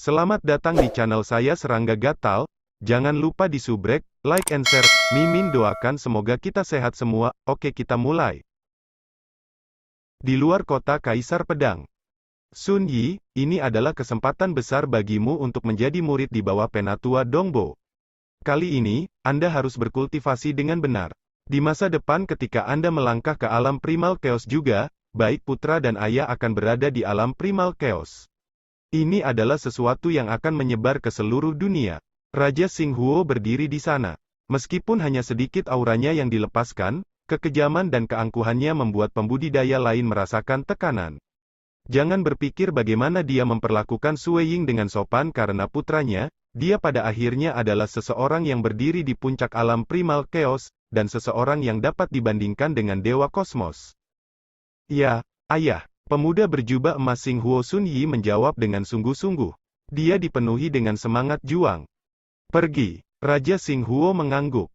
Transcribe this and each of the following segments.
Selamat datang di channel saya Serangga Gatal. Jangan lupa di subrek, like and share. Mimin doakan semoga kita sehat semua. Oke, kita mulai. Di luar kota Kaisar Pedang. Sun Yi, ini adalah kesempatan besar bagimu untuk menjadi murid di bawah Penatua Dongbo. Kali ini, Anda harus berkultivasi dengan benar. Di masa depan ketika Anda melangkah ke alam primal chaos juga, baik putra dan ayah akan berada di alam primal chaos. Ini adalah sesuatu yang akan menyebar ke seluruh dunia. Raja Xinghuo berdiri di sana. Meskipun hanya sedikit auranya yang dilepaskan, kekejaman dan keangkuhannya membuat pembudidaya lain merasakan tekanan. Jangan berpikir bagaimana dia memperlakukan Sue Ying dengan sopan karena putranya, dia pada akhirnya adalah seseorang yang berdiri di puncak alam primal chaos, dan seseorang yang dapat dibandingkan dengan Dewa Kosmos. Ya, ayah. Pemuda berjubah emas Xinghuo Sun Yi menjawab dengan sungguh-sungguh. Dia dipenuhi dengan semangat juang. Pergi. Raja Xinghuo mengangguk.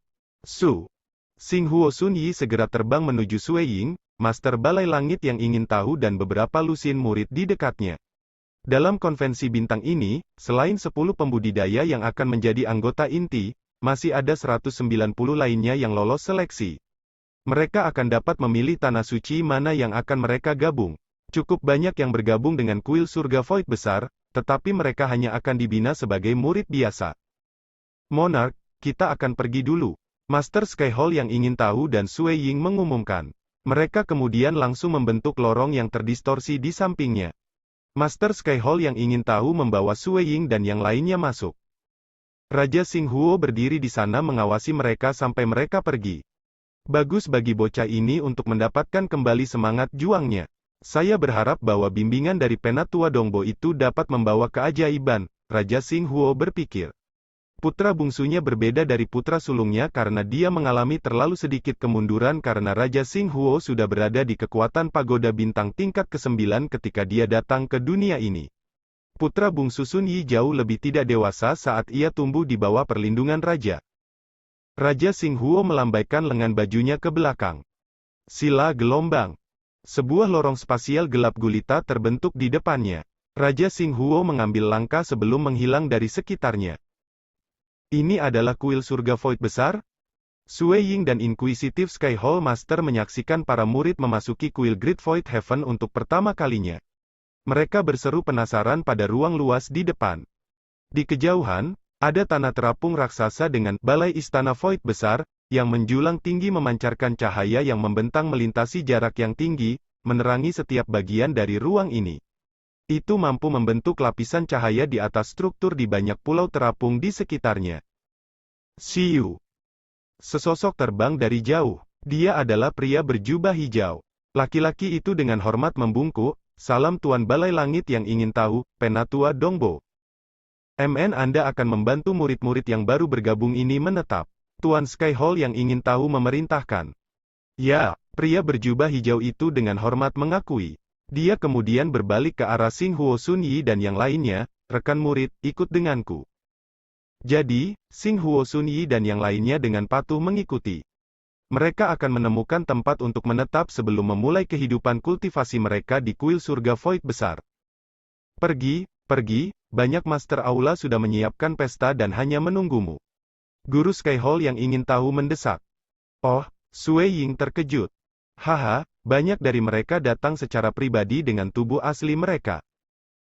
Xinghuo Sun Yi segera terbang menuju Sue Ying, Master Balai Langit yang ingin tahu dan beberapa lusin murid di dekatnya. Dalam konvensi bintang ini, selain 10 pembudidaya yang akan menjadi anggota inti, masih ada 190 lainnya yang lolos seleksi. Mereka akan dapat memilih tanah suci mana yang akan mereka gabung. Cukup banyak yang bergabung dengan kuil surga Void besar, tetapi mereka hanya akan dibina sebagai murid biasa. Monarch, kita akan pergi dulu. Master Skyhall yang ingin tahu dan Sue Ying mengumumkan. Mereka kemudian langsung membentuk lorong yang terdistorsi di sampingnya. Master Skyhall yang ingin tahu membawa Sue Ying dan yang lainnya masuk. Raja Xinghuo berdiri di sana mengawasi mereka sampai mereka pergi. Bagus bagi bocah ini untuk mendapatkan kembali semangat juangnya. Saya berharap bahwa bimbingan dari Penatua Dongbo itu dapat membawa keajaiban, Raja Xinghuo berpikir. Putra bungsunya berbeda dari putra sulungnya karena dia mengalami terlalu sedikit kemunduran karena Raja Xinghuo sudah berada di kekuatan pagoda bintang tingkat ke-9 ketika dia datang ke dunia ini. Putra bungsu Sun Yi jauh lebih tidak dewasa saat ia tumbuh di bawah perlindungan raja. Raja Xinghuo melambaikan lengan bajunya ke belakang. Sila gelombang. Sebuah lorong spasial gelap gulita terbentuk di depannya. Raja Xinghuo mengambil langkah sebelum menghilang dari sekitarnya. Ini adalah kuil surga Void besar? Sue Ying dan Inquisitive Skyhall Master menyaksikan para murid memasuki kuil Great Void Heaven untuk pertama kalinya. Mereka berseru penasaran pada ruang luas di depan. Di kejauhan, ada tanah terapung raksasa dengan balai istana Void besar, yang menjulang tinggi memancarkan cahaya yang membentang melintasi jarak yang tinggi, menerangi setiap bagian dari ruang ini. Itu mampu membentuk lapisan cahaya di atas struktur di banyak pulau terapung di sekitarnya. Xiu. Sesosok terbang dari jauh. Dia adalah pria berjubah hijau. Laki-laki itu dengan hormat membungkuk, salam Tuan Balai Langit yang ingin tahu, Penatua Dongbo. Anda akan membantu murid-murid yang baru bergabung ini menetap. Tuan Skyhall yang ingin tahu memerintahkan. Ya, pria berjubah hijau itu dengan hormat mengakui. Dia kemudian berbalik ke arah Xinghuo Sun Yi dan yang lainnya, rekan murid, ikut denganku. Jadi, Xinghuo Sun Yi dan yang lainnya dengan patuh mengikuti. Mereka akan menemukan tempat untuk menetap sebelum memulai kehidupan kultivasi mereka di kuil surga Void besar. Pergi, banyak Master Aula sudah menyiapkan pesta dan hanya menunggumu. Guru Skyhall yang ingin tahu mendesak. Oh, Sue Ying terkejut. Haha, banyak dari mereka datang secara pribadi dengan tubuh asli mereka.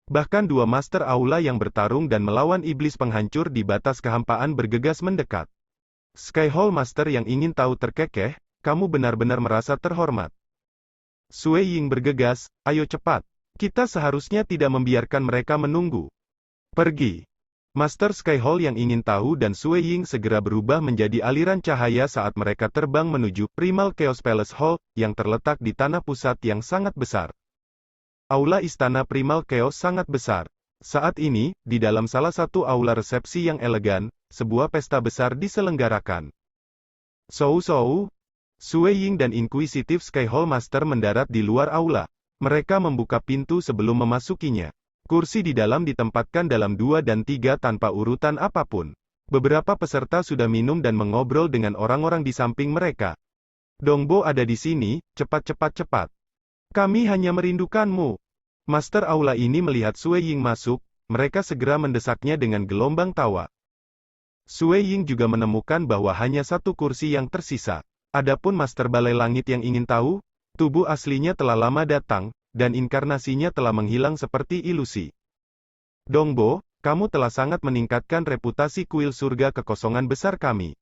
Bahkan 2 Master Aula yang bertarung dan melawan iblis penghancur di batas kehampaan bergegas mendekat. Skyhall Master yang ingin tahu terkekeh, kamu benar-benar merasa terhormat. Sue Ying bergegas, ayo cepat. Kita seharusnya tidak membiarkan mereka menunggu. Pergi. Master Skyhall yang ingin tahu dan Sue Ying segera berubah menjadi aliran cahaya saat mereka terbang menuju Primal Chaos Palace Hall, yang terletak di tanah pusat yang sangat besar. Aula Istana Primal Chaos sangat besar. Saat ini, di dalam salah satu aula resepsi yang elegan, sebuah pesta besar diselenggarakan. Sue Ying dan Inquisitive Skyhall Master mendarat di luar aula. Mereka membuka pintu sebelum memasukinya. Kursi di dalam ditempatkan dalam 2 dan 3 tanpa urutan apapun. Beberapa peserta sudah minum dan mengobrol dengan orang-orang di samping mereka. Dongbo ada di sini, cepat. Kami hanya merindukanmu. Master Aula ini melihat Sue Ying masuk, mereka segera mendesaknya dengan gelombang tawa. Sue Ying juga menemukan bahwa hanya satu kursi yang tersisa. Adapun Master Balai Langit yang ingin tahu, tubuh aslinya telah lama datang, dan inkarnasinya telah menghilang seperti ilusi. Dongbo, kamu telah sangat meningkatkan reputasi kuil surga kekosongan besar kami.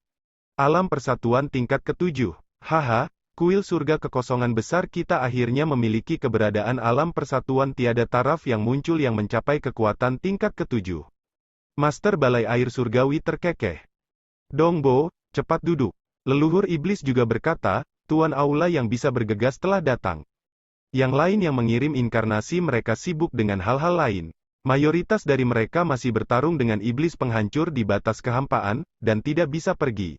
Alam persatuan tingkat ke-7. Haha, kuil surga kekosongan besar kita akhirnya memiliki keberadaan alam persatuan tiada taraf yang muncul yang mencapai kekuatan tingkat ke-7. Master Balai Air Surgawi terkekeh. Dongbo, cepat duduk. Leluhur iblis juga berkata, Tuan Aula yang bisa bergegas telah datang. Yang lain yang mengirim inkarnasi mereka sibuk dengan hal-hal lain. Mayoritas dari mereka masih bertarung dengan iblis penghancur di batas kehampaan, dan tidak bisa pergi.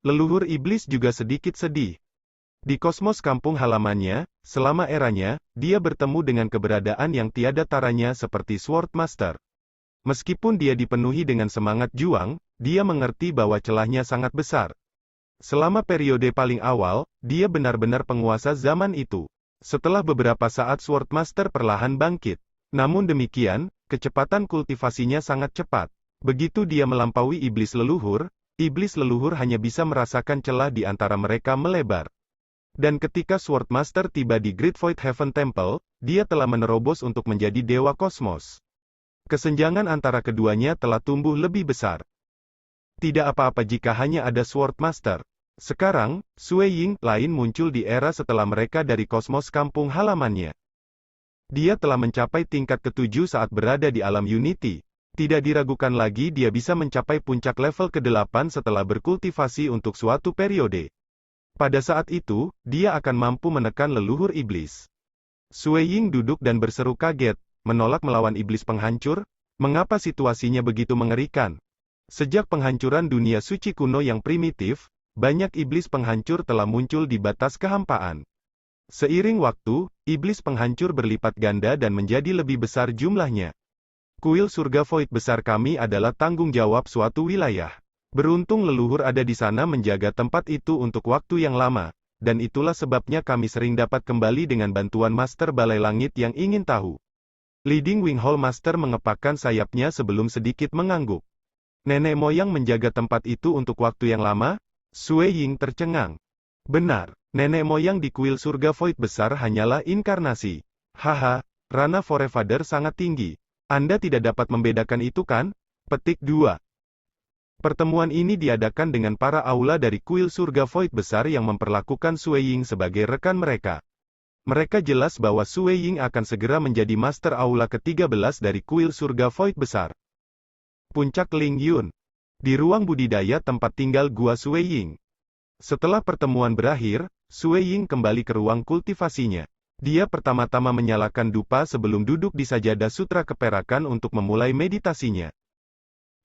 Leluhur iblis juga sedikit sedih. Di kosmos kampung halamannya, selama eranya, dia bertemu dengan keberadaan yang tiada taranya seperti Sword Master. Meskipun dia dipenuhi dengan semangat juang, dia mengerti bahwa celahnya sangat besar. Selama periode paling awal, dia benar-benar penguasa zaman itu. Setelah beberapa saat Sword Master perlahan bangkit. Namun demikian, kecepatan kultivasinya sangat cepat. Begitu dia melampaui iblis leluhur hanya bisa merasakan celah di antara mereka melebar. Dan ketika Sword Master tiba di Great Void Heaven Temple, dia telah menerobos untuk menjadi dewa kosmos. Kesenjangan antara keduanya telah tumbuh lebih besar. Tidak apa-apa jika hanya ada Sword Master. Sekarang, Sue Ying lain muncul di era setelah mereka dari kosmos kampung halamannya. Dia telah mencapai tingkat ke-7 saat berada di alam Unity. Tidak diragukan lagi dia bisa mencapai puncak level ke-8 setelah berkultivasi untuk suatu periode. Pada saat itu, dia akan mampu menekan leluhur iblis. Sue Ying duduk dan berseru kaget, menolak melawan iblis penghancur? Mengapa situasinya begitu mengerikan? Sejak penghancuran dunia suci kuno yang primitif, banyak iblis penghancur telah muncul di batas kehampaan. Seiring waktu, iblis penghancur berlipat ganda dan menjadi lebih besar jumlahnya. Kuil surga void besar kami adalah tanggung jawab suatu wilayah. Beruntung leluhur ada di sana menjaga tempat itu untuk waktu yang lama, dan itulah sebabnya kami sering dapat kembali dengan bantuan Master Balai Langit yang ingin tahu. Leading Wing Hall Master mengepakkan sayapnya sebelum sedikit mengangguk. Nenek moyang menjaga tempat itu untuk waktu yang lama? Sue Ying tercengang. Benar. Nenek moyang di kuil surga void besar hanyalah inkarnasi. Haha, Rana Forefather sangat tinggi. Anda tidak dapat membedakan itu kan? Petik 2. Pertemuan ini diadakan dengan para aula dari kuil surga void besar yang memperlakukan Sue Ying sebagai rekan mereka. Mereka jelas bahwa Sue Ying akan segera menjadi master aula ke-13 dari kuil surga void besar. Puncak Ling Yun. Di ruang budidaya tempat tinggal gua Sue Ying. Setelah pertemuan berakhir, Sue Ying kembali ke ruang kultivasinya. Dia pertama-tama menyalakan dupa sebelum duduk di sajadah sutra keperakan untuk memulai meditasinya.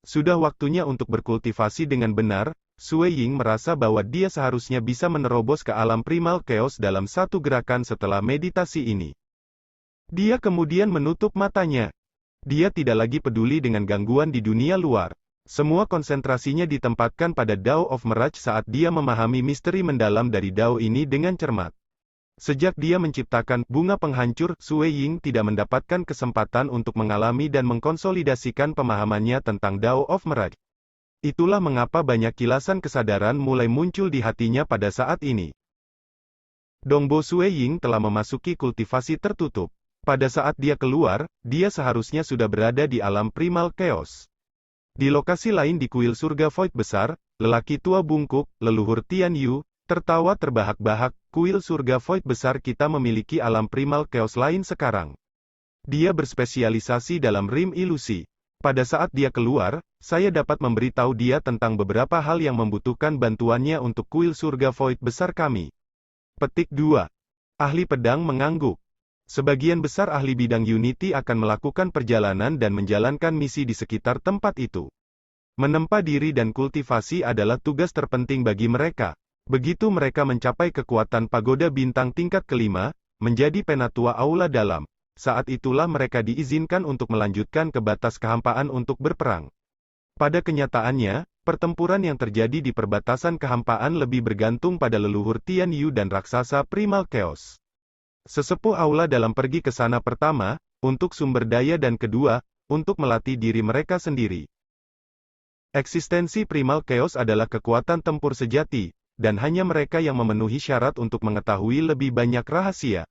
Sudah waktunya untuk berkultivasi dengan benar, Sue Ying merasa bahwa dia seharusnya bisa menerobos ke alam primal chaos dalam satu gerakan setelah meditasi ini. Dia kemudian menutup matanya. Dia tidak lagi peduli dengan gangguan di dunia luar. Semua konsentrasinya ditempatkan pada Dao of Mirage saat dia memahami misteri mendalam dari Dao ini dengan cermat. Sejak dia menciptakan bunga penghancur, Sue Ying tidak mendapatkan kesempatan untuk mengalami dan mengkonsolidasikan pemahamannya tentang Dao of Mirage. Itulah mengapa banyak kilasan kesadaran mulai muncul di hatinya pada saat ini. Dongbo Sue Ying telah memasuki kultivasi tertutup. Pada saat dia keluar, dia seharusnya sudah berada di alam primal chaos. Di lokasi lain di kuil surga void besar, lelaki tua bungkuk, leluhur Tian Yu, tertawa terbahak-bahak, kuil surga void besar kita memiliki alam primal chaos lain sekarang. Dia berspesialisasi dalam rim ilusi. Pada saat dia keluar, saya dapat memberitahu dia tentang beberapa hal yang membutuhkan bantuannya untuk kuil surga void besar kami. Petik 2. Ahli pedang mengangguk. Sebagian besar ahli bidang Unity akan melakukan perjalanan dan menjalankan misi di sekitar tempat itu. Menempa diri dan kultivasi adalah tugas terpenting bagi mereka. Begitu mereka mencapai kekuatan pagoda bintang tingkat kelima, menjadi penatua aula dalam, saat itulah mereka diizinkan untuk melanjutkan ke batas kehampaan untuk berperang. Pada kenyataannya, pertempuran yang terjadi di perbatasan kehampaan lebih bergantung pada leluhur Tian Yu dan raksasa Primal Chaos. Sesepuh aula dalam pergi ke sana pertama, untuk sumber daya dan kedua, untuk melatih diri mereka sendiri. Eksistensi Primal Chaos adalah kekuatan tempur sejati, dan hanya mereka yang memenuhi syarat untuk mengetahui lebih banyak rahasia.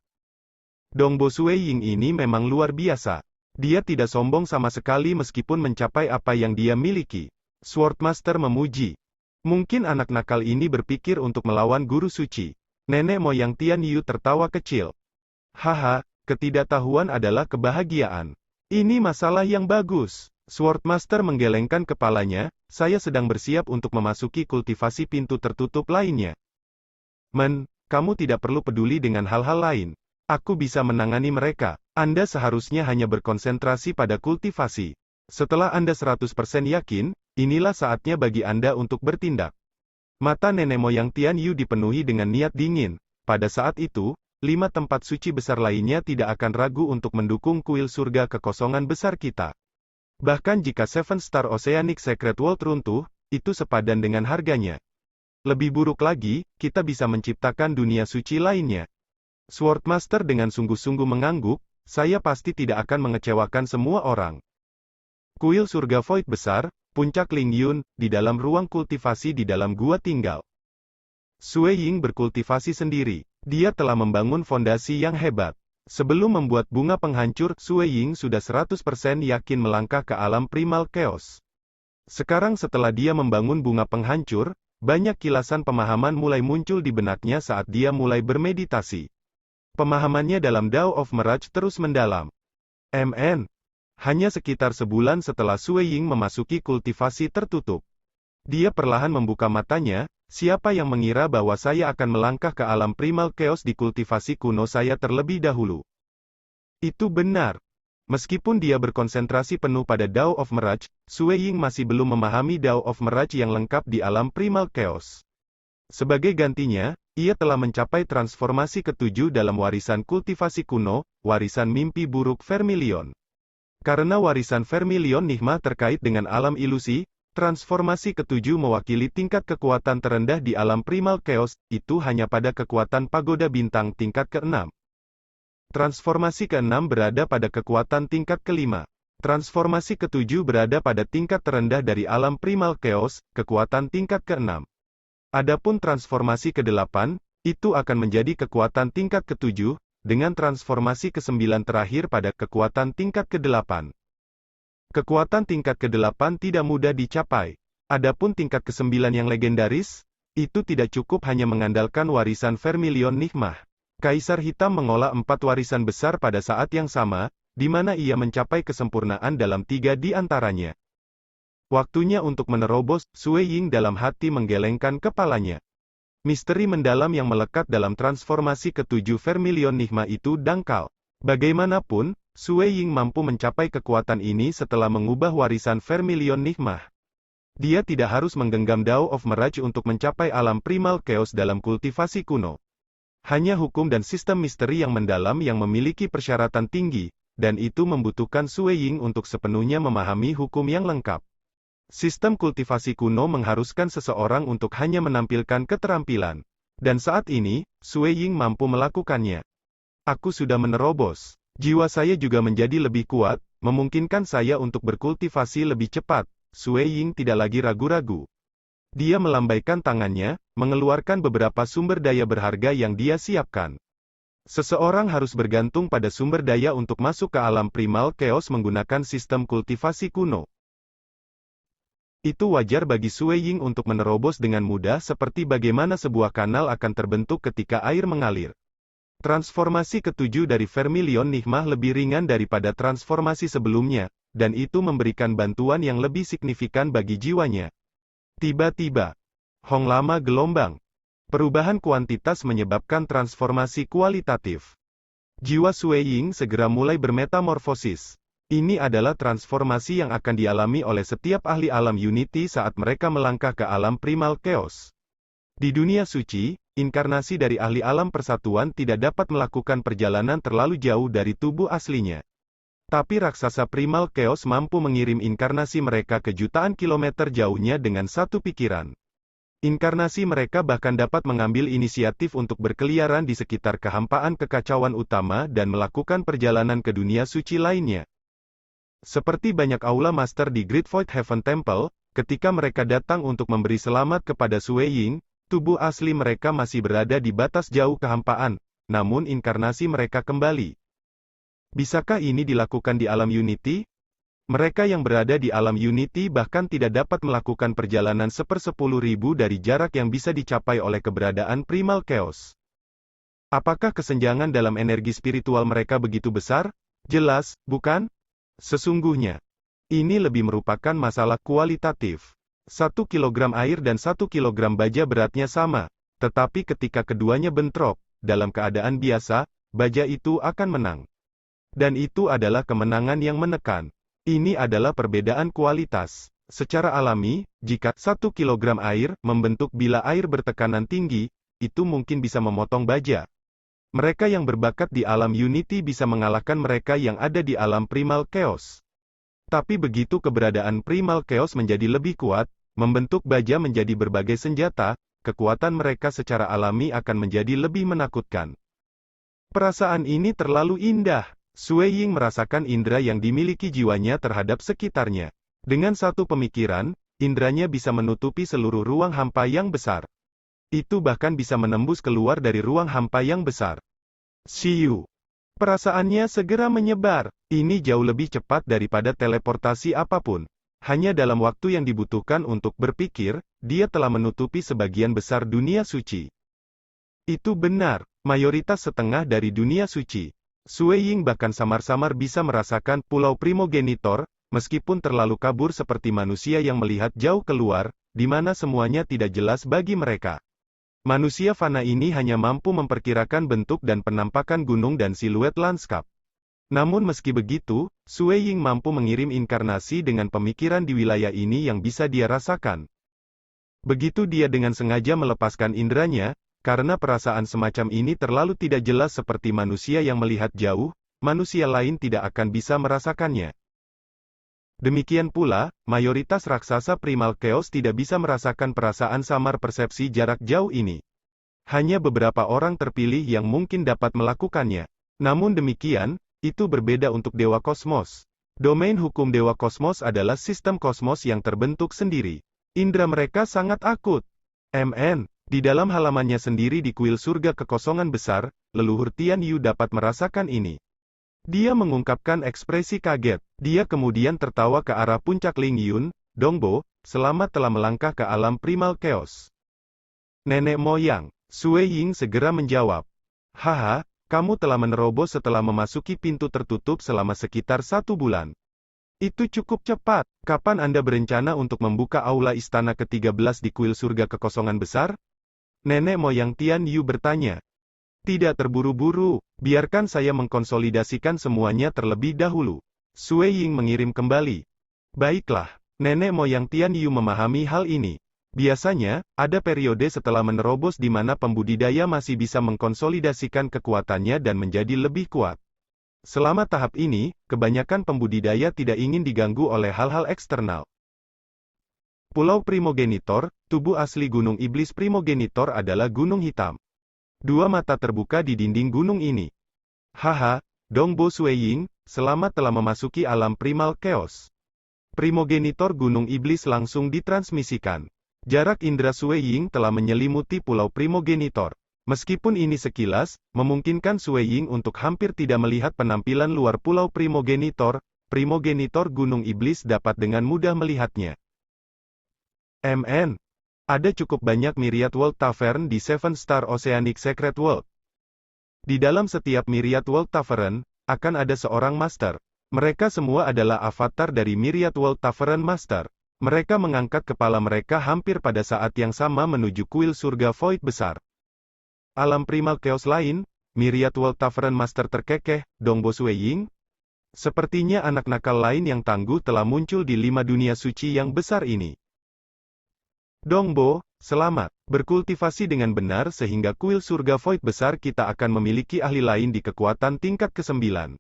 Dongbo Sueying ini memang luar biasa. Dia tidak sombong sama sekali meskipun mencapai apa yang dia miliki. Swordmaster memuji. Mungkin anak nakal ini berpikir untuk melawan guru suci. Nenek moyang Tian Yu tertawa kecil. Haha, ketidaktahuan adalah kebahagiaan. Ini masalah yang bagus. Swordmaster menggelengkan kepalanya, saya sedang bersiap untuk memasuki kultivasi pintu tertutup lainnya. Kamu tidak perlu peduli dengan hal-hal lain. Aku bisa menangani mereka. Anda seharusnya hanya berkonsentrasi pada kultivasi. Setelah Anda 100% yakin, inilah saatnya bagi Anda untuk bertindak. Mata nenek moyang Tian Yu dipenuhi dengan niat dingin. Pada saat itu, 5 tempat suci besar lainnya tidak akan ragu untuk mendukung kuil surga kekosongan besar kita. Bahkan jika Seven Star Oceanic Secret World runtuh, itu sepadan dengan harganya. Lebih buruk lagi, kita bisa menciptakan dunia suci lainnya. Swordmaster dengan sungguh-sungguh mengangguk, saya pasti tidak akan mengecewakan semua orang. Kuil surga Void besar, puncak Ling Yun, di dalam ruang kultivasi di dalam gua tinggal. Sueying berkultivasi sendiri. Dia telah membangun fondasi yang hebat. Sebelum membuat bunga penghancur, Sueying sudah 100% yakin melangkah ke alam Primal Chaos. Sekarang setelah dia membangun bunga penghancur, banyak kilasan pemahaman mulai muncul di benaknya saat dia mulai bermeditasi. Pemahamannya dalam Dao of Mirage terus mendalam. Hanya sekitar sebulan setelah Sueying memasuki kultivasi tertutup. Dia perlahan membuka matanya. Siapa yang mengira bahwa saya akan melangkah ke alam Primal Chaos di kultivasi kuno saya terlebih dahulu? Itu benar. Meskipun dia berkonsentrasi penuh pada Dao of Mirage, Sueying masih belum memahami Dao of Mirage yang lengkap di alam Primal Chaos. Sebagai gantinya, ia telah mencapai transformasi ke-7 dalam warisan kultivasi kuno, warisan mimpi buruk Vermilion. Karena warisan Vermilion Nigma terkait dengan alam ilusi, transformasi ke-7 mewakili tingkat kekuatan terendah di alam Primal Chaos, itu hanya pada kekuatan pagoda bintang tingkat ke-6. Transformasi ke-6 berada pada kekuatan tingkat ke-5. Transformasi ke-7 berada pada tingkat terendah dari alam Primal Chaos, kekuatan tingkat ke-6. Adapun transformasi ke-8, itu akan menjadi kekuatan tingkat ke-7, dengan transformasi ke-9 terakhir pada kekuatan tingkat ke-8. Kekuatan tingkat ke-8 tidak mudah dicapai. Adapun tingkat ke-9 yang legendaris, itu tidak cukup hanya mengandalkan warisan Vermilion Nigma. Kaisar Hitam mengolah 4 warisan besar pada saat yang sama, di mana ia mencapai kesempurnaan dalam 3 di antaranya. Waktunya untuk menerobos, Sueying dalam hati menggelengkan kepalanya. Misteri mendalam yang melekat dalam transformasi ke-7 Vermilion Nigma itu dangkal. Bagaimanapun, Sueying mampu mencapai kekuatan ini setelah mengubah warisan Vermilion Nigma. Dia tidak harus menggenggam Dao of Mirage untuk mencapai alam Primal Chaos dalam kultivasi kuno. Hanya hukum dan sistem misteri yang mendalam yang memiliki persyaratan tinggi, dan itu membutuhkan Sueying untuk sepenuhnya memahami hukum yang lengkap. Sistem kultivasi kuno mengharuskan seseorang untuk hanya menampilkan keterampilan. Dan saat ini, Sueying mampu melakukannya. Aku sudah menerobos. Jiwa saya juga menjadi lebih kuat, memungkinkan saya untuk berkultivasi lebih cepat. Sueying tidak lagi ragu-ragu. Dia melambaikan tangannya, mengeluarkan beberapa sumber daya berharga yang dia siapkan. Seseorang harus bergantung pada sumber daya untuk masuk ke alam Primal Chaos menggunakan sistem kultivasi kuno. Itu wajar bagi Sueying untuk menerobos dengan mudah seperti bagaimana sebuah kanal akan terbentuk ketika air mengalir. Transformasi ke-7 dari Vermilion Nigma lebih ringan daripada transformasi sebelumnya, dan itu memberikan bantuan yang lebih signifikan bagi jiwanya. Tiba-tiba, Hong Lama gelombang. Perubahan kuantitas menyebabkan transformasi kualitatif. Jiwa Sueying segera mulai bermetamorfosis. Ini adalah transformasi yang akan dialami oleh setiap ahli alam Unity saat mereka melangkah ke alam Primal Chaos. Di dunia suci, inkarnasi dari ahli alam persatuan tidak dapat melakukan perjalanan terlalu jauh dari tubuh aslinya. Tapi raksasa Primal Chaos mampu mengirim inkarnasi mereka ke jutaan kilometer jauhnya dengan satu pikiran. Inkarnasi mereka bahkan dapat mengambil inisiatif untuk berkeliaran di sekitar kehampaan kekacauan utama dan melakukan perjalanan ke dunia suci lainnya. Seperti banyak aula master di Great Void Heaven Temple, ketika mereka datang untuk memberi selamat kepada Sui Ying, tubuh asli mereka masih berada di batas jauh kehampaan, namun inkarnasi mereka kembali. Bisakah ini dilakukan di alam Unity? Mereka yang berada di alam Unity bahkan tidak dapat melakukan perjalanan 1/10.000 dari jarak yang bisa dicapai oleh keberadaan Primal Chaos. Apakah kesenjangan dalam energi spiritual mereka begitu besar? Jelas, bukan? Sesungguhnya, ini lebih merupakan masalah kualitatif. 1 kilogram air dan 1 kilogram baja beratnya sama, tetapi ketika keduanya bentrok, dalam keadaan biasa, baja itu akan menang. Dan itu adalah kemenangan yang menekan. Ini adalah perbedaan kualitas. Secara alami, jika 1 kilogram air membentuk bila air bertekanan tinggi, itu mungkin bisa memotong baja. Mereka yang berbakat di alam Unity bisa mengalahkan mereka yang ada di alam Primal Chaos. Tapi begitu keberadaan Primal Chaos menjadi lebih kuat, membentuk baja menjadi berbagai senjata, kekuatan mereka secara alami akan menjadi lebih menakutkan. Perasaan ini terlalu indah. Sui Ying merasakan indera yang dimiliki jiwanya terhadap sekitarnya. Dengan satu pemikiran, inderanya bisa menutupi seluruh ruang hampa yang besar. Itu bahkan bisa menembus keluar dari ruang hampa yang besar. Xiu. Perasaannya segera menyebar. Ini jauh lebih cepat daripada teleportasi apapun. Hanya dalam waktu yang dibutuhkan untuk berpikir, dia telah menutupi sebagian besar dunia suci. Itu benar, mayoritas setengah dari dunia suci. Sui Ying bahkan samar-samar bisa merasakan pulau primogenitor, meskipun terlalu kabur seperti manusia yang melihat jauh keluar, di mana semuanya tidak jelas bagi mereka. Manusia fana ini hanya mampu memperkirakan bentuk dan penampakan gunung dan siluet lanskap. Namun meski begitu, Sui Ying mampu mengirim inkarnasi dengan pemikiran di wilayah ini yang bisa dia rasakan. Begitu dia dengan sengaja melepaskan inderanya, karena perasaan semacam ini terlalu tidak jelas seperti manusia yang melihat jauh, manusia lain tidak akan bisa merasakannya. Demikian pula, mayoritas raksasa Primal Chaos tidak bisa merasakan perasaan samar persepsi jarak jauh ini. Hanya beberapa orang terpilih yang mungkin dapat melakukannya. Namun demikian, itu berbeda untuk Dewa Kosmos. Domain hukum Dewa Kosmos adalah sistem kosmos yang terbentuk sendiri. Indera mereka sangat akut. Di dalam halamannya sendiri di kuil surga kekosongan besar, leluhur Tian Yu dapat merasakan ini. Dia mengungkapkan ekspresi kaget. Dia kemudian tertawa ke arah puncak Ling Yun, Dongbo, selamat telah melangkah ke alam Primal Chaos. Nenek moyang, Sui Ying segera menjawab. Haha, kamu telah menerobos setelah memasuki pintu tertutup selama sekitar 1 bulan. Itu cukup cepat. Kapan Anda berencana untuk membuka aula istana ke-13 di kuil surga kekosongan besar? Nenek moyang Tian Yu bertanya. Tidak terburu-buru, biarkan saya mengkonsolidasikan semuanya terlebih dahulu. Sui Ying mengirim kembali. Baiklah, nenek moyang Tian Yu memahami hal ini. Biasanya, ada periode setelah menerobos di mana pembudidaya masih bisa mengkonsolidasikan kekuatannya dan menjadi lebih kuat. Selama tahap ini, kebanyakan pembudidaya tidak ingin diganggu oleh hal-hal eksternal. Pulau Primogenitor, tubuh asli Gunung Iblis Primogenitor adalah gunung hitam. 2 mata terbuka di dinding gunung ini. Haha, Dongbo Sui Ying, selamat telah memasuki alam Primal Chaos. Primogenitor Gunung Iblis langsung ditransmisikan. Jarak indera Sui Ying telah menyelimuti Pulau Primogenitor. Meskipun ini sekilas, memungkinkan Sui Ying untuk hampir tidak melihat penampilan luar Pulau Primogenitor, Primogenitor Gunung Iblis dapat dengan mudah melihatnya. Ada cukup banyak Myriad World Tavern di Seven Star Oceanic Secret World. Di dalam setiap Myriad World Tavern, akan ada seorang Master. Mereka semua adalah avatar dari Myriad World Tavern Master. Mereka mengangkat kepala mereka hampir pada saat yang sama menuju kuil surga Void besar. Alam Primal Chaos lain, Myriad World Tavern Master terkekeh, Dongbo Sui Ying. Sepertinya anak nakal lain yang tangguh telah muncul di 5 dunia suci yang besar ini. Dongbo, selamat. Berkultivasi dengan benar sehingga kuil surga Void besar kita akan memiliki ahli lain di kekuatan tingkat ke-9.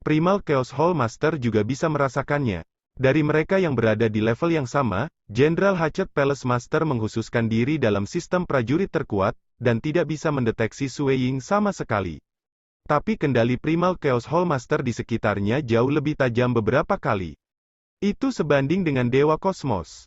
Primal Chaos Hall Master juga bisa merasakannya. Dari mereka yang berada di level yang sama, Jenderal Hatchet Palace Master menghususkan diri dalam sistem prajurit terkuat, dan tidak bisa mendeteksi Sui Ying sama sekali. Tapi kendali Primal Chaos Hallmaster di sekitarnya jauh lebih tajam beberapa kali. Itu sebanding dengan Dewa Kosmos.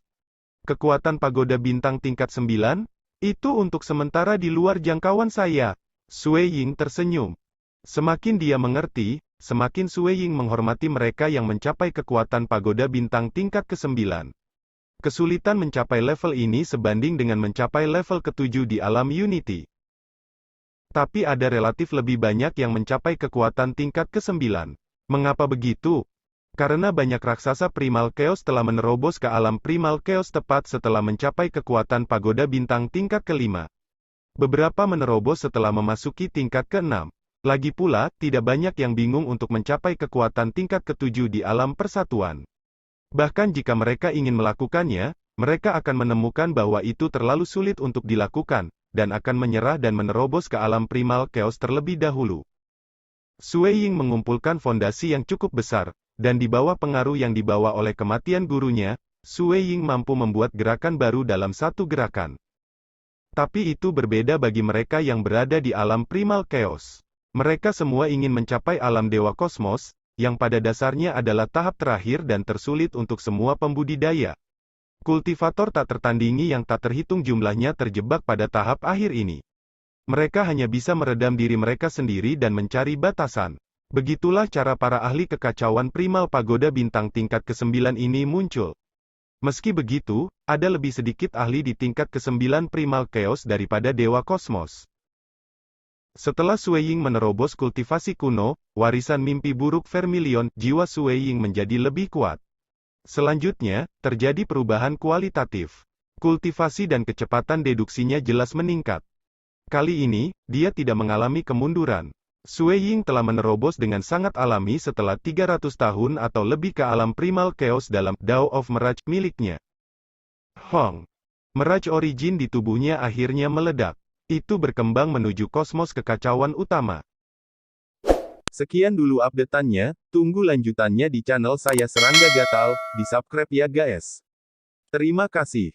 Kekuatan pagoda bintang tingkat 9? Itu untuk sementara di luar jangkauan saya. Sui Ying tersenyum. Semakin dia mengerti, semakin Sui Ying menghormati mereka yang mencapai kekuatan pagoda bintang tingkat ke-9. Kesulitan mencapai level ini sebanding dengan mencapai level ke-7 di alam Unity. Tapi ada relatif lebih banyak yang mencapai kekuatan tingkat ke-9. Mengapa begitu? Karena banyak raksasa Primal Chaos telah menerobos ke alam Primal Chaos tepat setelah mencapai kekuatan pagoda bintang tingkat ke-5. Beberapa menerobos setelah memasuki tingkat ke-6. Lagi pula, tidak banyak yang bingung untuk mencapai kekuatan tingkat ke-7 di alam persatuan. Bahkan jika mereka ingin melakukannya, mereka akan menemukan bahwa itu terlalu sulit untuk dilakukan, dan akan menyerah dan menerobos ke alam Primal Chaos terlebih dahulu. Sui Ying mengumpulkan fondasi yang cukup besar, dan di bawah pengaruh yang dibawa oleh kematian gurunya, Sui Ying mampu membuat gerakan baru dalam satu gerakan. Tapi itu berbeda bagi mereka yang berada di alam Primal Chaos. Mereka semua ingin mencapai alam Dewa Kosmos, yang pada dasarnya adalah tahap terakhir dan tersulit untuk semua pembudidaya. Kultivator tak tertandingi yang tak terhitung jumlahnya terjebak pada tahap akhir ini. Mereka hanya bisa meredam diri mereka sendiri dan mencari batasan. Begitulah cara para ahli kekacauan Primal Pagoda bintang tingkat ke-9 ini muncul. Meski begitu, ada lebih sedikit ahli di tingkat ke-9 Primal Chaos daripada Dewa Kosmos. Setelah Sui Ying menerobos kultivasi kuno, warisan mimpi buruk Vermilion, jiwa Sui Ying menjadi lebih kuat. Selanjutnya, terjadi perubahan kualitatif. Kultivasi dan kecepatan deduksinya jelas meningkat. Kali ini, dia tidak mengalami kemunduran. Sui Ying telah menerobos dengan sangat alami setelah 300 tahun atau lebih ke alam Primal Chaos dalam Dao of Mirage miliknya. Hong. Mirage Origin di tubuhnya akhirnya meledak. Itu berkembang menuju kosmos kekacauan utama. Sekian dulu update-annya, tunggu lanjutannya di channel saya Serangga Gatal, di subscribe ya guys. Terima kasih.